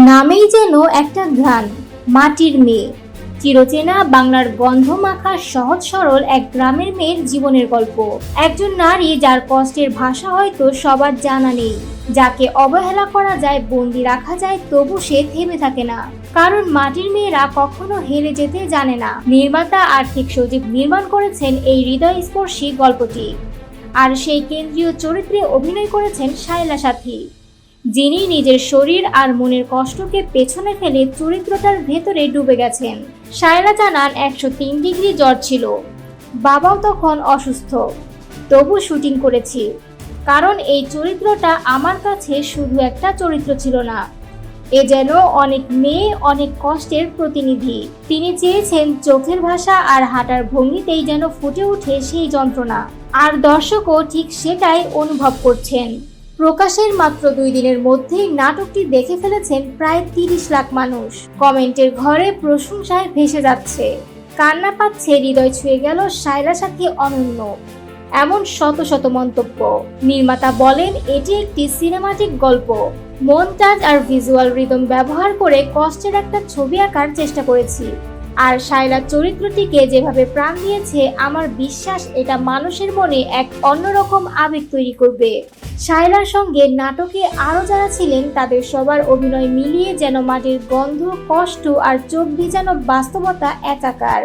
নামেই যেন একটা ঘ্রাণ, মাটির মেয়ে। চিরচেনা বাংলার গন্ধ মাখা সহজ সরল এক গ্রামের মেয়ের জীবনের গল্প। একজন নারী যার কষ্টের ভাষা হয়তো সবার জানা নেই, যাকে অবহেলা করা যায়, বন্দি রাখা যায়, তবু সে থেমে থাকে না। কারণ মাটির মেয়েরা কখনো হেরে যেতে জানে না। নির্মাতা আর্থিক সজীব নির্মাণ করেছেন এই হৃদয়স্পর্শী গল্পটি। আর সেই কেন্দ্রীয় চরিত্রে অভিনয় করেছেন শায়লা সাথী, যিনি নিজের শরীর আর মনের কষ্টকে পেছনে ফেলে চরিত্রটার ভেতরে ডুবে গেছেন। শায়লা জানান 103 ডিগ্রি জ্বর ছিল, বাবাও তখন অসুস্থ, তবু শুটিং করেছি। কারণ এই চরিত্রটা আমার কাছে শুধু একটা চরিত্র ছিল না, এ যেন অনেক মেয়ে, অনেক কষ্টের প্রতিনিধি। তিনি চেয়েছেন চোখের ভাষা আর হাঁটার ভঙ্গিতেই যেন ফুটে ওঠে সেই যন্ত্রণা। আর দর্শকও ঠিক সেটাই অনুভব করছেন। প্রকাশের মাত্র 2 দিনের মধ্যেই নাটকটি দেখে ফেলেছেন প্রায় 30 লাখ মানুষ। কমেন্টের ঘরে প্রশংসায় ভেসে যাচ্ছে, কান্না পাচ্ছে, হৃদয় ছুঁয়ে গেল শায়লা সাথী অনন্য, এমন শত শত মন্তব্য। নির্মাতা বলেন, এটি একটি সিনেমাটিক গল্প, মনটাজ আর ভিজুয়াল রিদম ব্যবহার করে কষ্টের একটা ছবি আঁকার চেষ্টা করেছি। আর শায়লার চরিত্রটিকে যেভাবে প্রাণ দিয়েছে, আমার বিশ্বাস এটা মানুষের মনে এক অন্যরকম আবেগ তৈরি করবে। শায়লার সঙ্গে নাটকে আরও যারা ছিলেন, তাদের সবার অভিনয় মিলিয়ে যেন মাটির গন্ধ, কষ্ট আর চোখ ভিজানো বাস্তবতা একাকার।